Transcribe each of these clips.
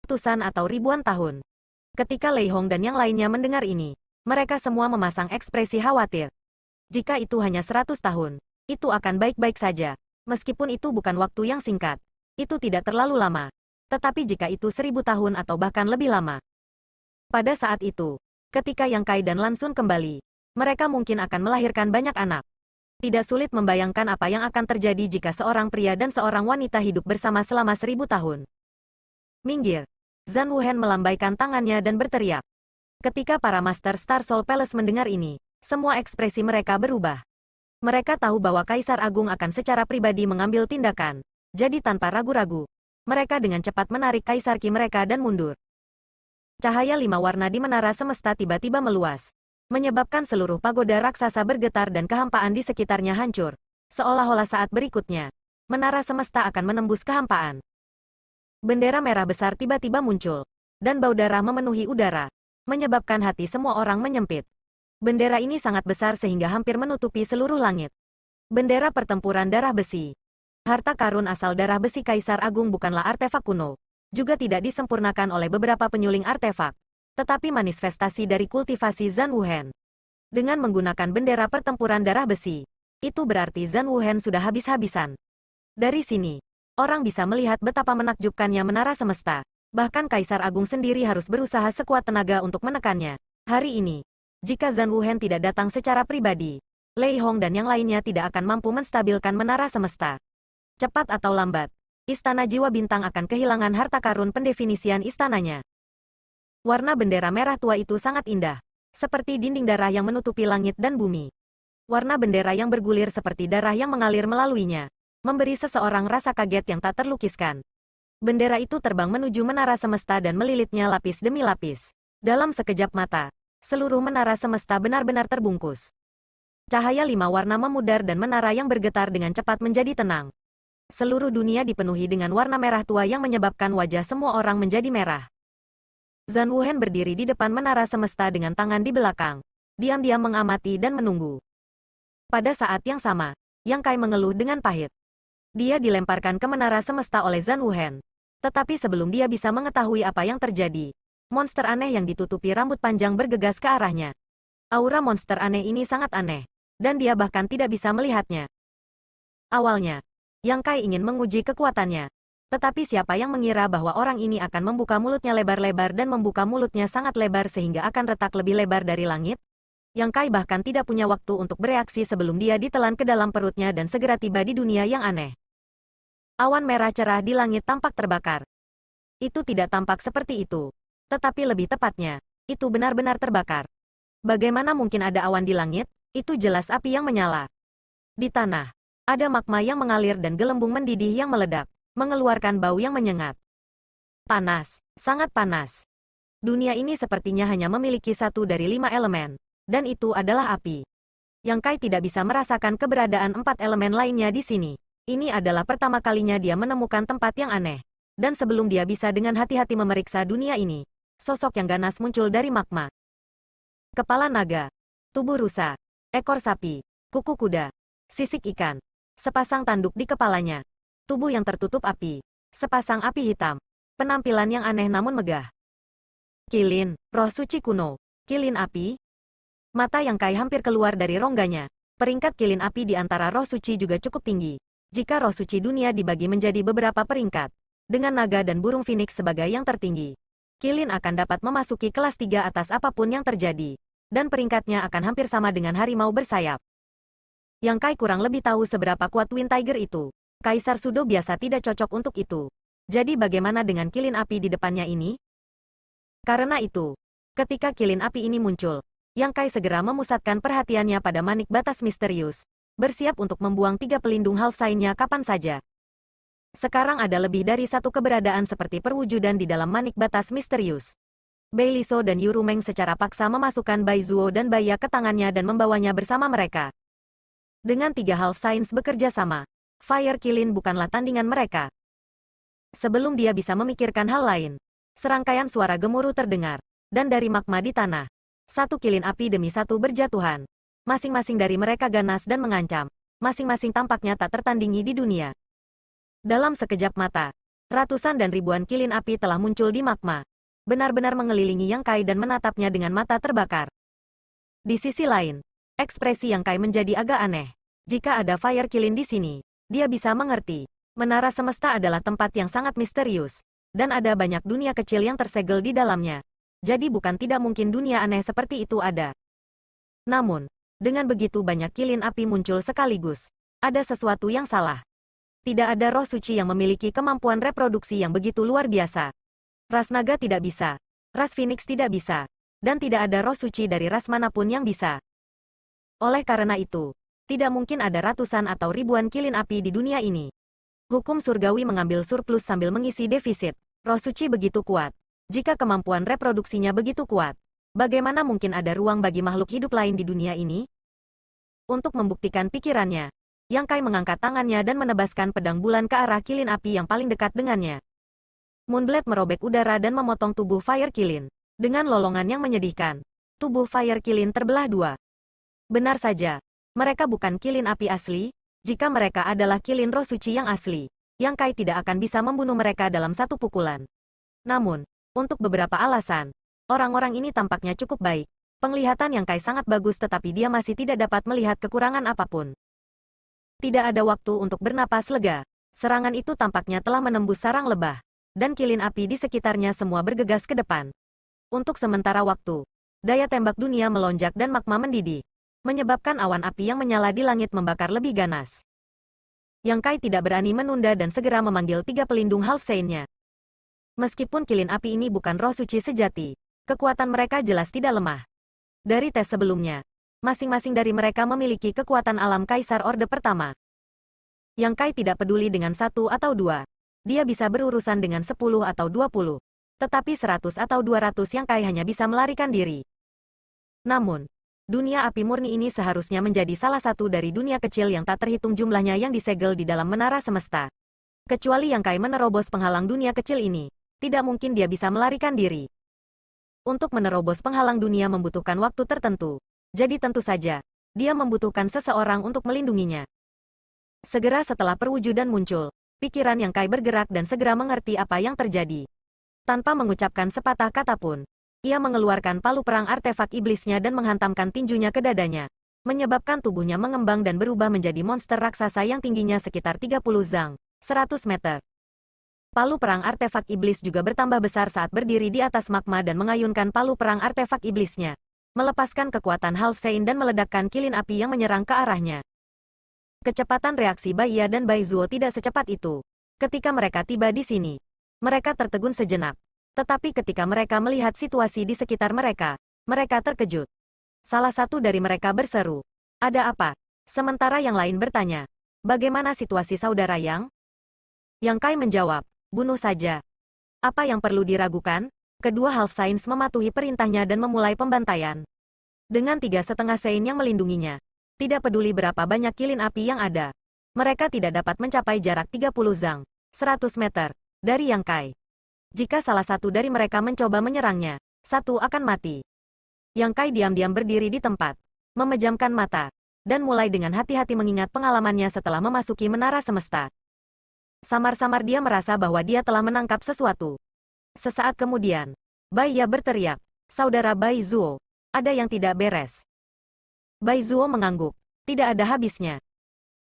ratusan atau ribuan tahun. Ketika Lei Hong dan yang lainnya mendengar ini, mereka semua memasang ekspresi khawatir. Jika itu hanya 100 tahun, itu akan baik-baik saja. Meskipun itu bukan waktu yang singkat, itu tidak terlalu lama. Tetapi jika itu 1000 tahun atau bahkan lebih lama. Pada saat itu, ketika Yang Kai dan Lan Xun kembali, mereka mungkin akan melahirkan banyak anak. Tidak sulit membayangkan apa yang akan terjadi jika seorang pria dan seorang wanita hidup bersama selama 1000 tahun. Minggir. Zhan Wuhen melambaikan tangannya dan berteriak. Ketika para Master Star Soul Palace mendengar ini, semua ekspresi mereka berubah. Mereka tahu bahwa Kaisar Agung akan secara pribadi mengambil tindakan. Jadi tanpa ragu-ragu, mereka dengan cepat menarik Kaisar Qi mereka dan mundur. Cahaya 5 warna di menara semesta tiba-tiba meluas, menyebabkan seluruh pagoda raksasa bergetar dan kehampaan di sekitarnya hancur. Seolah-olah saat berikutnya, menara semesta akan menembus kehampaan. Bendera merah besar tiba-tiba muncul, dan bau darah memenuhi udara, menyebabkan hati semua orang menyempit. Bendera ini sangat besar sehingga hampir menutupi seluruh langit. Bendera pertempuran darah besi. Harta karun asal darah besi Kaisar Agung bukanlah artefak kuno, juga tidak disempurnakan oleh beberapa penyuling artefak, tetapi manifestasi dari kultivasi Zhan Wuhen. Dengan menggunakan bendera pertempuran darah besi, itu berarti Zhan Wuhen sudah habis-habisan. Dari sini, orang bisa melihat betapa menakjubkannya menara semesta. Bahkan Kaisar Agung sendiri harus berusaha sekuat tenaga untuk menekannya. Hari ini, jika Zhan Wuhen tidak datang secara pribadi, Lei Hong dan yang lainnya tidak akan mampu menstabilkan menara semesta. Cepat atau lambat, Istana Jiwa Bintang akan kehilangan harta karun pendefinisian istananya. Warna bendera merah tua itu sangat indah, seperti dinding darah yang menutupi langit dan bumi. Warna bendera yang bergulir seperti darah yang mengalir melaluinya, memberi seseorang rasa kaget yang tak terlukiskan. Bendera itu terbang menuju menara semesta dan melilitnya lapis demi lapis. Dalam sekejap mata, seluruh menara semesta benar-benar terbungkus. Cahaya 5 warna memudar dan menara yang bergetar dengan cepat menjadi tenang. Seluruh dunia dipenuhi dengan warna merah tua yang menyebabkan wajah semua orang menjadi merah. Zhan Wuhen berdiri di depan menara semesta dengan tangan di belakang, diam-diam mengamati dan menunggu. Pada saat yang sama, Yang Kai mengeluh dengan pahit. Dia dilemparkan ke menara semesta oleh Zhan Wuhen. Tetapi sebelum dia bisa mengetahui apa yang terjadi, monster aneh yang ditutupi rambut panjang bergegas ke arahnya. Aura monster aneh ini sangat aneh, dan dia bahkan tidak bisa melihatnya. Awalnya, Yang Kai ingin menguji kekuatannya. Tetapi siapa yang mengira bahwa orang ini akan membuka mulutnya lebar-lebar dan membuka mulutnya sangat lebar sehingga akan retak lebih lebar dari langit? Yang Kai bahkan tidak punya waktu untuk bereaksi sebelum dia ditelan ke dalam perutnya dan segera tiba di dunia yang aneh. Awan merah cerah di langit tampak terbakar. Itu tidak tampak seperti itu. Tetapi lebih tepatnya, itu benar-benar terbakar. Bagaimana mungkin ada awan di langit? Itu jelas api yang menyala. Di tanah, ada magma yang mengalir dan gelembung mendidih yang meledak, mengeluarkan bau yang menyengat. Panas, sangat panas. Dunia ini sepertinya hanya memiliki satu dari 5 elemen, dan itu adalah api. Yang Kai tidak bisa merasakan keberadaan 4 elemen lainnya di sini. Ini adalah pertama kalinya dia menemukan tempat yang aneh. Dan sebelum dia bisa dengan hati-hati memeriksa dunia ini, sosok yang ganas muncul dari magma. Kepala naga, tubuh rusa, ekor sapi, kuku kuda, sisik ikan, sepasang tanduk di kepalanya, tubuh yang tertutup api, sepasang api hitam, penampilan yang aneh namun megah. Qilin, roh suci kuno, Qilin api. Mata Yang Kai hampir keluar dari rongganya. Peringkat Qilin api di antara roh suci juga cukup tinggi. Jika roh suci dunia dibagi menjadi beberapa peringkat, dengan naga dan burung phoenix sebagai yang tertinggi, Qilin akan dapat memasuki kelas 3 atas apapun yang terjadi, dan peringkatnya akan hampir sama dengan harimau bersayap. Yang Kai kurang lebih tahu seberapa kuat Twin Tiger itu. Kaisar Sudo biasa tidak cocok untuk itu. Jadi bagaimana dengan Qilin api di depannya ini? Karena itu, ketika Qilin api ini muncul, Yang Kai segera memusatkan perhatiannya pada manik batas misterius, bersiap untuk membuang 3 pelindung half sign-nya kapan saja. Sekarang ada lebih dari satu keberadaan seperti perwujudan di dalam manik batas misterius. Bai Liso dan Yu Rumeng secara paksa memasukkan Bai Zuo dan Bai Ya ke tangannya dan membawanya bersama mereka. Dengan 3 half signs bekerja sama, Fire Qilin bukanlah tandingan mereka. Sebelum dia bisa memikirkan hal lain, serangkaian suara gemuruh terdengar, dan dari magma di tanah, satu Qilin api demi satu berjatuhan. Masing-masing dari mereka ganas dan mengancam. Masing-masing tampaknya tak tertandingi di dunia. Dalam sekejap mata, Ratusan dan ribuan kilin api telah muncul di magma. Benar-benar mengelilingi Yang Kai dan menatapnya dengan mata terbakar. Di sisi lain, ekspresi Yang Kai menjadi agak aneh. Jika ada fire kilin di sini, dia bisa mengerti. Menara semesta adalah tempat yang sangat misterius. Dan ada banyak dunia kecil yang tersegel di dalamnya. Jadi bukan tidak mungkin dunia aneh seperti itu ada. Namun, dengan begitu banyak kilin api muncul sekaligus, ada sesuatu yang salah. Tidak ada roh suci yang memiliki kemampuan reproduksi yang begitu luar biasa. Ras naga tidak bisa. Ras Phoenix tidak bisa. Dan tidak ada roh suci dari ras manapun yang bisa. Oleh karena itu, tidak mungkin ada ratusan atau ribuan kilin api di dunia ini. Hukum surgawi mengambil surplus sambil mengisi defisit. Roh suci begitu kuat. Jika kemampuan reproduksinya begitu kuat, bagaimana mungkin ada ruang bagi makhluk hidup lain di dunia ini? Untuk membuktikan pikirannya, Yang Kai mengangkat tangannya dan menebaskan pedang bulan ke arah kilin api yang paling dekat dengannya. Moonblade merobek udara dan memotong tubuh Fire Kilin. Dengan lolongan yang menyedihkan, tubuh Fire Kilin terbelah dua. Benar saja, mereka bukan kilin api asli. Jika mereka adalah kilin roh suci yang asli, Yang Kai tidak akan bisa membunuh mereka dalam satu pukulan. Namun, untuk beberapa alasan, orang-orang ini tampaknya cukup baik. Penglihatan Yang Kai sangat bagus tetapi dia masih tidak dapat melihat kekurangan apapun. Tidak ada waktu untuk bernapas lega. Serangan itu tampaknya telah menembus sarang lebah. Dan kilin api di sekitarnya semua bergegas ke depan. Untuk sementara waktu, daya tembak dunia melonjak dan magma mendidih, menyebabkan awan api yang menyala di langit membakar lebih ganas. Yang Kai tidak berani menunda dan segera memanggil 3 pelindung Half Saint-nya. Meskipun kilin api ini bukan roh suci sejati, kekuatan mereka jelas tidak lemah. Dari tes sebelumnya, masing-masing dari mereka memiliki kekuatan alam Kaisar Orde Pertama. Yang Kai tidak peduli dengan 1 atau 2. Dia bisa berurusan dengan 10 atau 20. Tetapi 100 atau 200 Yang Kai hanya bisa melarikan diri. Namun, dunia api murni ini seharusnya menjadi salah satu dari dunia kecil yang tak terhitung jumlahnya yang disegel di dalam menara semesta. Kecuali Yang Kai menerobos penghalang dunia kecil ini, tidak mungkin dia bisa melarikan diri. Untuk menerobos penghalang dunia membutuhkan waktu tertentu. Jadi tentu saja, dia membutuhkan seseorang untuk melindunginya. Segera setelah perwujudan muncul, pikiran Yang Kai bergerak dan segera mengerti apa yang terjadi. Tanpa mengucapkan sepatah kata pun, ia mengeluarkan palu perang artefak iblisnya dan menghantamkan tinjunya ke dadanya, menyebabkan tubuhnya mengembang dan berubah menjadi monster raksasa yang tingginya sekitar 30 zang, 100 meter. Palu perang artefak iblis juga bertambah besar saat berdiri di atas magma dan mengayunkan palu perang artefak iblisnya, melepaskan kekuatan Half Saint dan meledakkan kilin api yang menyerang ke arahnya. Kecepatan reaksi Baiya dan Bai Zuo tidak secepat itu. Ketika mereka tiba di sini, mereka tertegun sejenak. Tetapi ketika mereka melihat situasi di sekitar mereka, mereka terkejut. Salah satu dari mereka berseru, "Ada apa?" Sementara yang lain bertanya, "Bagaimana situasi saudara Yang?" Yang Kai menjawab, "Bunuh saja." Apa yang perlu diragukan? Kedua Half Saints mematuhi perintahnya dan memulai pembantaian. Dengan 3,5 Saint yang melindunginya, tidak peduli berapa banyak kilin api yang ada, mereka tidak dapat mencapai jarak 30 zang, 100 meter, dari Yang Kai. Jika salah satu dari mereka mencoba menyerangnya, satu akan mati. Yang Kai diam-diam berdiri di tempat, memejamkan mata, dan mulai dengan hati-hati mengingat pengalamannya setelah memasuki menara semesta. Samar-samar dia merasa bahwa dia telah menangkap sesuatu. Sesaat kemudian, Baiya berteriak, "Saudara Bai Zuo, ada yang tidak beres." Bai Zuo mengangguk. Tidak ada habisnya.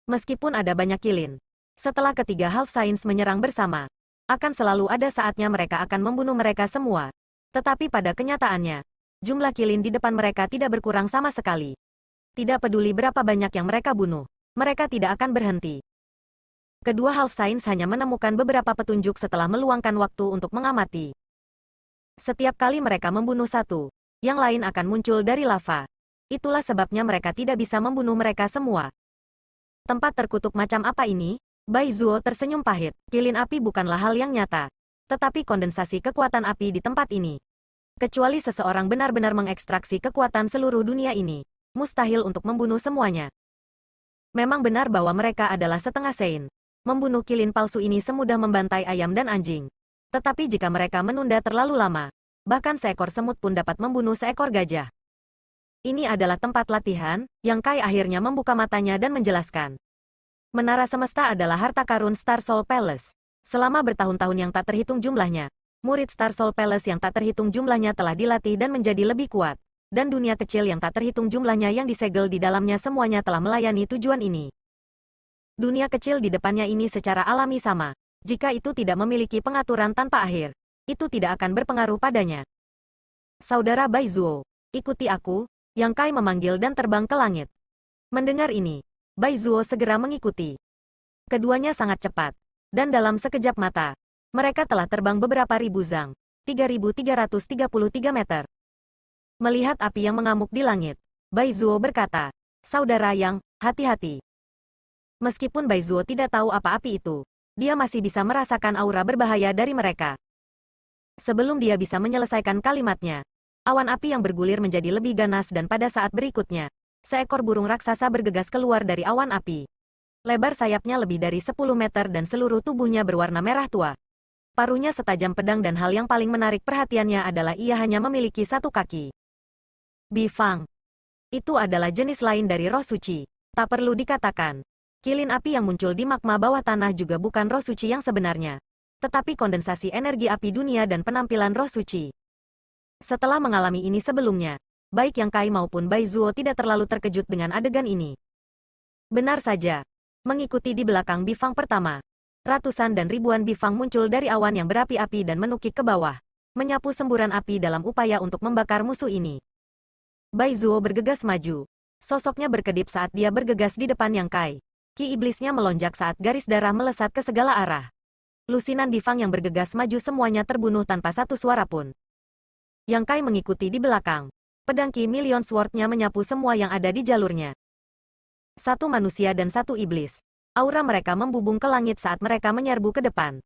Meskipun ada banyak kilin, setelah ketiga Half Saints menyerang bersama, akan selalu ada saatnya mereka akan membunuh mereka semua. Tetapi pada kenyataannya, jumlah kilin di depan mereka tidak berkurang sama sekali. Tidak peduli berapa banyak yang mereka bunuh, mereka tidak akan berhenti. Kedua Half Saints hanya menemukan beberapa petunjuk setelah meluangkan waktu untuk mengamati. Setiap kali mereka membunuh satu, yang lain akan muncul dari lava. Itulah sebabnya mereka tidak bisa membunuh mereka semua. Tempat terkutuk macam apa ini? Bai Zuo tersenyum pahit. Kilin api bukanlah hal yang nyata, tetapi kondensasi kekuatan api di tempat ini. Kecuali seseorang benar-benar mengekstraksi kekuatan seluruh dunia ini, mustahil untuk membunuh semuanya. Memang benar bahwa mereka adalah setengah Saint. Membunuh kilin palsu ini semudah membantai ayam dan anjing. Tetapi jika mereka menunda terlalu lama, bahkan seekor semut pun dapat membunuh seekor gajah. Ini adalah tempat latihan. Yang Kai akhirnya membuka matanya dan menjelaskan. Menara semesta adalah harta karun Star Soul Palace. Selama bertahun-tahun yang tak terhitung jumlahnya, murid Star Soul Palace yang tak terhitung jumlahnya telah dilatih dan menjadi lebih kuat. Dan dunia kecil yang tak terhitung jumlahnya yang disegel di dalamnya semuanya telah melayani tujuan ini. Dunia kecil di depannya ini secara alami sama. Jika itu tidak memiliki pengaturan tanpa akhir, itu tidak akan berpengaruh padanya. Saudara Bai Zuo, ikuti aku, Yang Kai memanggil dan terbang ke langit. Mendengar ini, Bai Zuo segera mengikuti. Keduanya sangat cepat, dan dalam sekejap mata, mereka telah terbang beberapa ribu zang, 3.333 meter. Melihat api yang mengamuk di langit, Bai Zuo berkata, "Saudara Yang, hati-hati." Meskipun Bai Zuo tidak tahu apa api itu, dia masih bisa merasakan aura berbahaya dari mereka. Sebelum dia bisa menyelesaikan kalimatnya, awan api yang bergulir menjadi lebih ganas dan pada saat berikutnya, seekor burung raksasa bergegas keluar dari awan api. Lebar sayapnya lebih dari 10 meter dan seluruh tubuhnya berwarna merah tua. Paruhnya setajam pedang dan hal yang paling menarik perhatiannya adalah ia hanya memiliki satu kaki. Bifang. Itu adalah jenis lain dari roh suci. Tak perlu dikatakan. Kilin api yang muncul di magma bawah tanah juga bukan roh suci yang sebenarnya, tetapi kondensasi energi api dunia dan penampilan roh suci. Setelah mengalami ini sebelumnya, baik Yang Kai maupun Bai Zuo tidak terlalu terkejut dengan adegan ini. Benar saja. Mengikuti di belakang Bifang pertama, ratusan dan ribuan Bifang muncul dari awan yang berapi-api dan menukik ke bawah, menyapu semburan api dalam upaya untuk membakar musuh ini. Bai Zuo bergegas maju. Sosoknya berkedip saat dia bergegas di depan Yang Kai. Ki iblisnya melonjak saat garis darah melesat ke segala arah. Lusinan Bifang yang bergegas maju semuanya terbunuh tanpa satu suara pun. Yang Kai mengikuti di belakang. Pedang Ki Million Sword-nya menyapu semua yang ada di jalurnya. Satu manusia dan satu iblis. Aura mereka membubung ke langit saat mereka menyerbu ke depan.